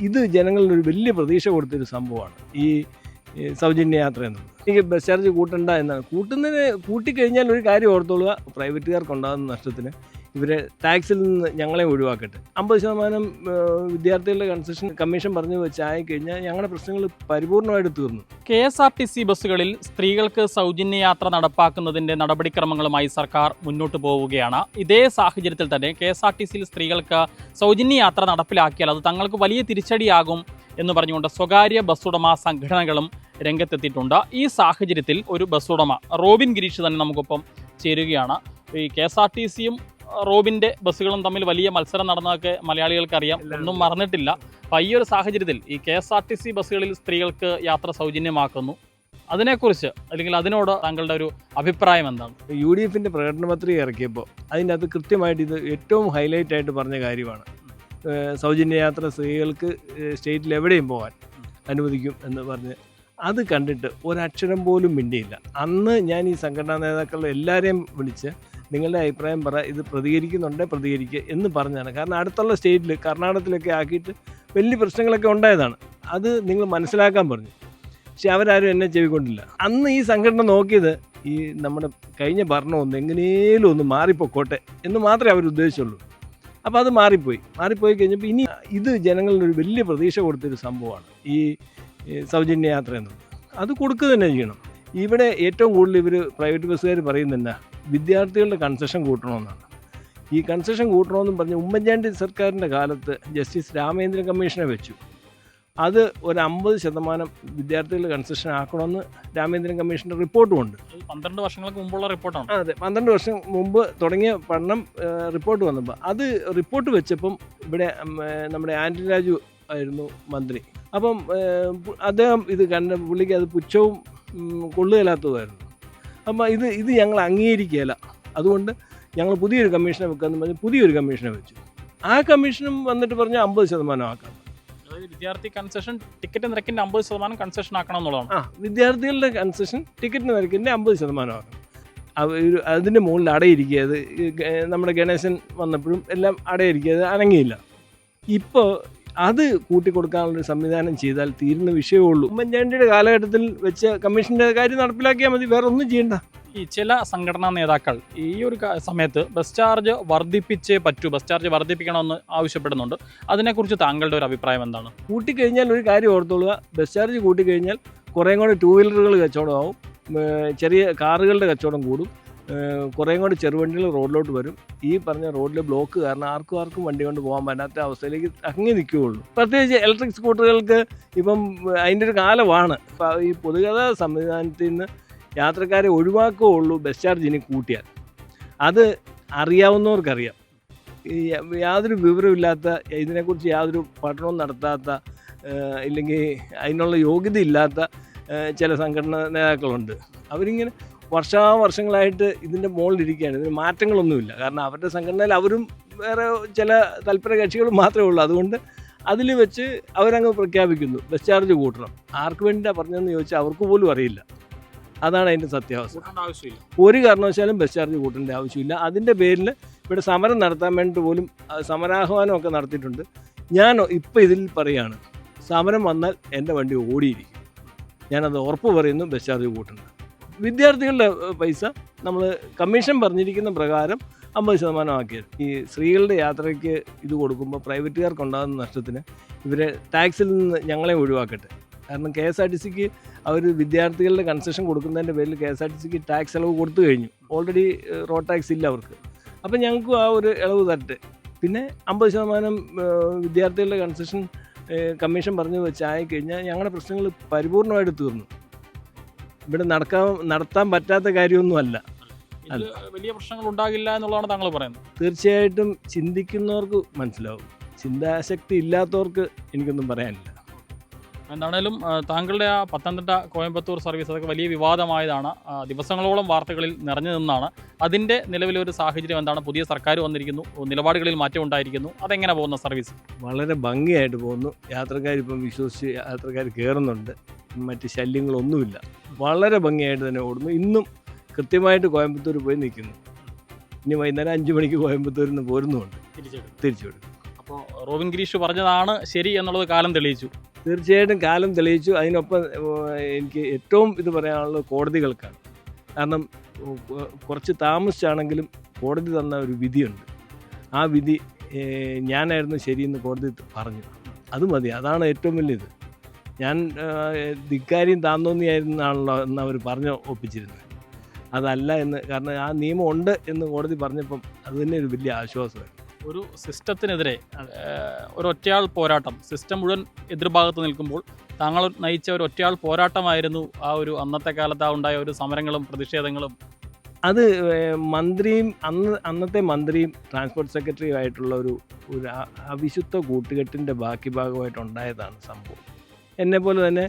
ഇത് ജനങ്ങളുടെ ഒരു വലിയ പ്രതീക്ഷ കൊടുത്തൊരു സംഭവമാണ് ഈ സൗജന്യ യാത്ര എന്നുള്ളത്. എനിക്ക് ബസ് ചാർജ് കൂട്ടണ്ട എന്നാണ്. കൂട്ടിക്കഴിഞ്ഞാൽ ഒരു കാര്യം ഓർത്തോളുക, പ്രൈവറ്റുകാർക്കുണ്ടാകുന്ന നഷ്ടത്തിന് ഇവരെ ടാക്സിൽ നിന്ന് ഞങ്ങളെ ഒഴിവാക്കട്ടെ. 50% വിദ്യാർത്ഥികളുടെ കൺസെഷൻ കമ്മീഷൻ പറഞ്ഞു വെച്ചായി കഴിഞ്ഞാൽ ഞങ്ങളുടെ പ്രശ്നങ്ങൾ പരിപൂർണമായിട്ട് തീർന്നു. KSRTC ബസ്സുകളിൽ സ്ത്രീകൾക്ക് സൗജന്യ യാത്ര നടപ്പാക്കുന്നതിന്റെ നടപടിക്രമങ്ങളുമായി സർക്കാർ മുന്നോട്ട് പോവുകയാണ്. ഇതേ സാഹചര്യത്തിൽ തന്നെ KSRTCയിൽ സ്ത്രീകൾക്ക് സൗജന്യ യാത്ര നടപ്പിലാക്കിയാൽ അത് തങ്ങൾക്ക് വലിയ തിരിച്ചടിയാകും എന്ന് പറഞ്ഞുകൊണ്ട് സ്വകാര്യ ബസ്സുടമ സംഘടനകളും രംഗത്തെത്തിയിട്ടുണ്ട്. ഈ സാഹചര്യത്തിൽ ഒരു ബസ്സുടമ റോബിൻ ഗിരീഷ് തന്നെ നമുക്കൊപ്പം ചേരുകയാണ്. ഈ KSRTCയും റോബിൻ്റെ ബസ്സുകളും തമ്മിൽ വലിയ മത്സരം നടന്നതൊക്കെ മലയാളികൾക്ക് അറിയാം, ഒന്നും മറന്നിട്ടില്ല. അപ്പം ഈ ഒരു സാഹചര്യത്തിൽ ഈ KSRTC ബസ്സുകളിൽ സ്ത്രീകൾക്ക് യാത്ര സൗജന്യമാക്കുന്നു, അതിനെക്കുറിച്ച് അല്ലെങ്കിൽ അതിനോട് താങ്കളുടെ ഒരു അഭിപ്രായം എന്താണ്? UDF പ്രകടന പത്രിക ഇറക്കിയപ്പോൾ അതിനകത്ത് കൃത്യമായിട്ട് ഇത് ഏറ്റവും ഹൈലൈറ്റ് ആയിട്ട് പറഞ്ഞ കാര്യമാണ്. സൗജന്യ യാത്ര സ്ത്രീകൾക്ക് സ്റ്റേറ്റിൽ എവിടെയും പോകാൻ അനുവദിക്കും എന്ന് പറഞ്ഞ് അത് കണ്ടിട്ട് ഒരക്ഷരം പോലും മിണ്ടിയില്ല. അന്ന് ഞാൻ ഈ സംഘടനാ നേതാക്കളുടെ എല്ലാവരെയും വിളിച്ച് നിങ്ങളുടെ അഭിപ്രായം പറ, ഇത് പ്രതികരിക്കുന്നുണ്ടേ പ്രതികരിക്കുക എന്ന് പറഞ്ഞാണ്. കാരണം അടുത്തുള്ള സ്റ്റേറ്റിൽ കർണാടകത്തിലൊക്കെ ആക്കിയിട്ട് വലിയ പ്രശ്നങ്ങളൊക്കെ ഉണ്ടായതാണ്. അത് നിങ്ങൾ മനസ്സിലാക്കാൻ പറഞ്ഞു. പക്ഷെ അവരാരും എന്നെ ചെവിക്കൊണ്ടില്ല. അന്ന് ഈ സംഘടന നോക്കിയത് ഈ നമ്മുടെ കഴിഞ്ഞ ഭരണം ഒന്ന് എങ്ങനെയും ഒന്ന് മാറിപ്പോക്കോട്ടെ എന്ന് മാത്രമേ അവർ ഉദ്ദേശിച്ചുള്ളൂ. അപ്പോൾ അത് മാറിപ്പോയി കഴിഞ്ഞപ്പോൾ ഇനി ഇത് ജനങ്ങളുടെ ഒരു വലിയ പ്രതീക്ഷ കൊടുത്തൊരു സംഭവമാണ് ഈ സൗജന്യ യാത്ര എന്നുള്ളത്. അത് കൊടുക്കുക തന്നെ ചെയ്യണം. ഇവിടെ ഏറ്റവും കൂടുതൽ ഇവർ പ്രൈവറ്റ് ബസ്സുകാർ പറയുന്നില്ല, വിദ്യാർത്ഥികളുടെ കൺസെഷൻ കൂട്ടണമെന്നാണ്. ഈ കൺസെഷൻ കൂട്ടണമെന്നും പറഞ്ഞ് ഉമ്മൻചാണ്ടി സർക്കാരിൻ്റെ കാലത്ത് ജസ്റ്റിസ് രാമേന്ദ്രൻ കമ്മീഷനെ വെച്ചു. അത് ഒരു 50% വിദ്യാർത്ഥികളുടെ കൺസെഷൻ ആക്കണമെന്ന് രാമേന്ദ്രൻ കമ്മീഷൻ്റെ റിപ്പോർട്ടുമുണ്ട്. 12 വർഷങ്ങൾക്ക് മുമ്പുള്ള റിപ്പോർട്ടാണ്. അതെ, 12 വർഷം മുമ്പ് തുടങ്ങിയ പഠനം റിപ്പോർട്ട് വന്നപ്പോൾ അത് റിപ്പോർട്ട് വെച്ചപ്പം ഇവിടെ നമ്മുടെ ആൻ്റണി രാജു ആയിരുന്നു മന്ത്രി. അപ്പം അദ്ദേഹം ഇത് കണ്ട പുള്ളിക്ക് അത് പുച്ഛവും കൊള്ളുകയില്ലാത്തതായിരുന്നു. അപ്പം ഇത് ഞങ്ങൾ അംഗീകരിക്കുകയില്ല, അതുകൊണ്ട് ഞങ്ങൾ പുതിയൊരു കമ്മീഷനെ വെക്കാമെന്ന് പറഞ്ഞ് പുതിയൊരു കമ്മീഷനെ വെച്ചു. ആ കമ്മീഷനും വന്നിട്ട് പറഞ്ഞാൽ 50% ആക്കാം. വിദ്യാർത്ഥി കൺസെഷൻ ടിക്കറ്റ് നിരക്കിൻ്റെ 50% കൺസെഷൻ ആക്കണം എന്നുള്ളതാണ്. വിദ്യാർത്ഥികളുടെ കൺസെഷൻ ടിക്കറ്റ് നിരക്കിൻ്റെ 50% ആക്കണം. അതിൻ്റെ മുകളിൽ അടയിരിക്കുക. അത് നമ്മുടെ ഗണേശൻ വന്നപ്പോഴും എല്ലാം അടയിരിക്കുക, അത് അനങ്ങിയില്ല. ഇപ്പോൾ അത് കൂട്ടിക്കൊടുക്കാനുള്ളൊരു സംവിധാനം ചെയ്താൽ തീരുന്ന വിഷയമേ ഉള്ളൂ. ഉമ്മൻചാണ്ടിയുടെ കാലഘട്ടത്തിൽ വെച്ച് കമ്മീഷൻ്റെ കാര്യം നടപ്പിലാക്കിയാൽ മതി, വേറെ ഒന്നും ചെയ്യണ്ട. ഈ ചില സംഘടനാ നേതാക്കൾ ഈ ഒരു സമയത്ത് ബസ് ചാർജ് വർദ്ധിപ്പിച്ചേ പറ്റൂ, ബസ് ചാർജ് വർദ്ധിപ്പിക്കണമെന്ന് ആവശ്യപ്പെടുന്നുണ്ട്. അതിനെക്കുറിച്ച് താങ്കളുടെ ഒരു അഭിപ്രായം എന്താണ്? കൂട്ടിക്കഴിഞ്ഞാൽ ഒരു കാര്യം ഓർത്തോളുക, ബസ് ചാർജ് കൂട്ടിക്കഴിഞ്ഞാൽ കുറേ കൂടെ 2 വീലറുകൾ കച്ചവടമാവും, ചെറിയ കാറുകളുടെ കച്ചവടം കൂടും, കുറേ കൂടെ ചെറുവണ്ടികൾ റോഡിലോട്ട് വരും. ഈ പറഞ്ഞ റോഡിലെ ബ്ലോക്ക് കാരണം ആർക്കും വണ്ടി കൊണ്ട് പോകാൻ പറ്റാത്ത അവസ്ഥയിലേക്ക് അങ്ങി നിൽക്കുകയുള്ളൂ. പ്രത്യേകിച്ച് ഇലക്ട്രിക് സ്കൂട്ടറുകൾക്ക് ഇപ്പം അതിൻ്റെ ഒരു കാലമാണ്. ഈ പൊതുഗതാഗത സംവിധാനത്തിൽ നിന്ന് യാത്രക്കാരെ ഒഴിവാക്കുകയുള്ളൂ ബസ് ചാർജ് ഇനി കൂട്ടിയാൽ. അത് അറിയാവുന്നവർക്കറിയാം. യാതൊരു വിവരമില്ലാത്ത, ഇതിനെക്കുറിച്ച് യാതൊരു പഠനവും നടത്താത്ത, ഇല്ലെങ്കിൽ അതിനുള്ള യോഗ്യത ഇല്ലാത്ത ചില സംഘടനാ നേതാക്കളുണ്ട്. അവരിങ്ങനെ വർഷങ്ങളായിട്ട് ഇതിൻ്റെ മുകളിലിരിക്കുകയാണ്. ഇതിന് മാറ്റങ്ങളൊന്നുമില്ല. കാരണം അവരുടെ സംഘടനയിൽ അവരും വേറെ ചില തൽപര കക്ഷികളും മാത്രമേ ഉള്ളൂ. അതുകൊണ്ട് അതിൽ വെച്ച് അവരങ്ങ് പ്രഖ്യാപിക്കുന്നു ബസ് ചാർജ് കൂട്ടണം. ആർക്ക് വേണ്ടിയിട്ടാണ് പറഞ്ഞതെന്ന് ചോദിച്ചാൽ അവർക്ക് പോലും അറിയില്ല. അതാണ് അതിൻ്റെ സത്യാവസ്ഥ. ഒരു കാരണവശാലും ബസ് ചാർജ് കൂട്ടേണ്ട ആവശ്യമില്ല. അതിൻ്റെ പേരിൽ ഇവിടെ സമരം നടത്താൻ വേണ്ടിയിട്ട് പോലും സമരാഹ്വാനമൊക്കെ നടത്തിയിട്ടുണ്ട്. ഞാൻ ഇപ്പോൾ ഇതിൽ പറയുകയാണ്, സമരം വന്നാൽ എൻ്റെ വണ്ടി ഓടിയിരിക്കും. ഞാനത് ഉറപ്പ് പറയുന്നു, ബസ് ചാർജ് കൂട്ടണ്ട. വിദ്യാർത്ഥികളുടെ പൈസ നമ്മൾ കമ്മീഷൻ പറഞ്ഞിരിക്കുന്ന പ്രകാരം 50% ആക്കിയത്. ഈ സ്ത്രീകളുടെ യാത്രയ്ക്ക് ഇത് കൊടുക്കുമ്പോൾ പ്രൈവറ്റുകാർക്കുണ്ടാകുന്ന നഷ്ടത്തിന് ഇവരെ ടാക്സിൽ നിന്ന് ഞങ്ങളെ ഒഴിവാക്കട്ടെ. കാരണം KSRTCക്ക് അവർ വിദ്യാർത്ഥികളുടെ കൺസെഷൻ കൊടുക്കുന്നതിൻ്റെ പേരിൽ KSRTCക്ക് ടാക്സ് ഇളവ് കൊടുത്തു കഴിഞ്ഞു. ഓൾറെഡി റോഡ് ടാക്സ് ഇല്ല അവർക്ക്. അപ്പം ഞങ്ങൾക്കും ആ ഒരു ഇളവ് തരട്ടെ. പിന്നെ 50% വിദ്യാർത്ഥികളുടെ കൺസെഷൻ കമ്മീഷൻ പറഞ്ഞു വെച്ചായി കഴിഞ്ഞാൽ ഞങ്ങളുടെ പ്രശ്നങ്ങൾ പരിപൂർണമായിട്ട് തീർന്നു. ഇവിടെ നടത്താൻ പറ്റാത്ത കാര്യമൊന്നുമല്ല. വലിയ പ്രശ്നങ്ങൾ ഉണ്ടാകില്ല എന്നുള്ളതാണ് താങ്കൾ പറയുന്നത്. തീർച്ചയായിട്ടും ചിന്തിക്കുന്നവർക്ക് മനസ്സിലാവും, ചിന്താശക്തി ഇല്ലാത്തവർക്ക് എനിക്കൊന്നും പറയാനില്ല. എന്താണേലും താങ്കളുടെ ആ പത്തനംതിട്ട കോയമ്പത്തൂർ സർവീസ് അതൊക്കെ വലിയ വിവാദമായതാണ്, ദിവസങ്ങളോളം വാർത്തകളിൽ നിറഞ്ഞു നിന്നാണ്. അതിൻ്റെ നിലവിലൊരു സാഹചര്യം എന്താണ്? പുതിയ സർക്കാർ വന്നിരിക്കുന്നു, നിലപാടുകളിൽ മാറ്റം ഉണ്ടായിരിക്കുന്നു, അതെങ്ങനെ പോകുന്ന സർവീസ്? വളരെ ഭംഗിയായിട്ട് പോകുന്നു. യാത്രക്കാരിപ്പം വിശ്വസിച്ച് യാത്രക്കാർ കയറുന്നുണ്ട്, മറ്റ് ശല്യങ്ങളൊന്നുമില്ല. വളരെ ഭംഗിയായിട്ട് തന്നെ ഓടുന്നു. ഇന്നും കൃത്യമായിട്ട് കോയമ്പത്തൂർ പോയി നിൽക്കുന്നു. ഇനി വൈകുന്നേരം 5 മണിക്ക് കോയമ്പത്തൂരിൽ നിന്ന് പോരുന്നുമുണ്ട്, തിരിച്ചു വിടും. അപ്പോൾ റോബിൻ ഗിരീഷ് പറഞ്ഞതാണ് ശരി എന്നുള്ളത് കാലം തെളിയിച്ചു. തീർച്ചയായിട്ടും കാലം തെളിയിച്ചു. അതിനൊപ്പം എനിക്ക് ഏറ്റവും ഇത് പറയാനുള്ളത് കോടതികൾക്കാണ്. കാരണം കുറച്ച് താമസിച്ചാണെങ്കിലും കോടതി തന്ന ഒരു വിധിയുണ്ട്. ആ വിധി ഞാനായിരുന്നു ശരിയെന്ന് കോടതി പറഞ്ഞു. അത് മതി, അതാണ് ഏറ്റവും വലിയത്. ഞാൻ ധിക്കാരിയും താന്തോന്നിയായിരുന്നാണല്ലോ എന്ന് അവർ പറഞ്ഞു ഒപ്പിച്ചിരുന്നത്. അതല്ല എന്ന്, കാരണം ആ നിയമം ഉണ്ട് എന്ന് കോടതി പറഞ്ഞപ്പം അത് തന്നെ ഒരു വലിയ ആശ്വാസമാണ്. ഒരു സിസ്റ്റത്തിനെതിരെ ഒരൊറ്റയാൾ പോരാട്ടം, സിസ്റ്റം മുഴുവൻ എതിർഭാഗത്ത് നിൽക്കുമ്പോൾ താങ്കൾ നയിച്ച ഒരു ഒറ്റയാൾ പോരാട്ടമായിരുന്നു ആ ഒരു അന്നത്തെ കാലത്ത് ആ ഉണ്ടായ ഒരു സമരങ്ങളും പ്രതിഷേധങ്ങളും. അത് മന്ത്രിയും അന്നത്തെ മന്ത്രിയും ട്രാൻസ്പോർട്ട് സെക്രട്ടറിയും ആയിട്ടുള്ള ഒരു അവിശുദ്ധ കൂട്ടുകെട്ടിൻ്റെ ബാക്കി ഭാഗമായിട്ടുണ്ടായതാണ് സംഭവം. എന്നെപ്പോലെ തന്നെ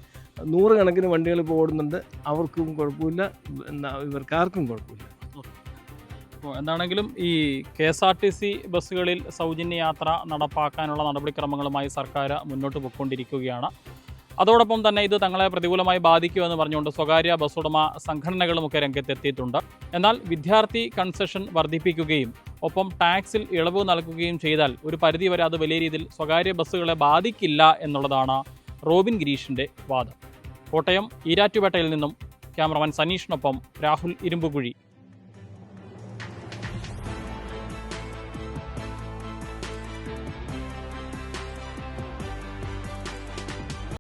100 കണക്കിന് വണ്ടികൾ ഇപ്പോൾ ഓടുന്നുണ്ട്. അവർക്കും കുഴപ്പമില്ല, ഇവർക്കാർക്കും കുഴപ്പമില്ല. അപ്പോൾ എന്താണെങ്കിലും ഈ KSRTC ബസ്സുകളിൽ സൗജന്യ യാത്ര നടപ്പാക്കാനുള്ള നടപടിക്രമങ്ങളുമായി സർക്കാർ മുന്നോട്ട് പോയിക്കൊണ്ടിരിക്കുകയാണ്. അതോടൊപ്പം തന്നെ ഇത് തങ്ങളെ പ്രതികൂലമായി ബാധിക്കുമെന്ന് പറഞ്ഞുകൊണ്ട് സ്വകാര്യ ബസ് ഉടമ സംഘടനകളുമൊക്കെ രംഗത്തെത്തിയിട്ടുണ്ട്. എന്നാൽ വിദ്യാർത്ഥി കൺസെഷൻ വർദ്ധിപ്പിക്കുകയും ഒപ്പം ടാക്സിൽ ഇളവ് നൽകുകയും ചെയ്താൽ ഒരു പരിധിവരെ അത് വലിയ രീതിയിൽ സ്വകാര്യ ബസ്സുകളെ ബാധിക്കില്ല എന്നുള്ളതാണ് റോബിൻ ഗിരീഷിൻ്റെ വാദം. കോട്ടയം ഈരാറ്റുപേട്ടയിൽ നിന്നും ക്യാമറമാൻ സനീഷിനൊപ്പം രാഹുൽ ഇരുമ്പുകുഴി.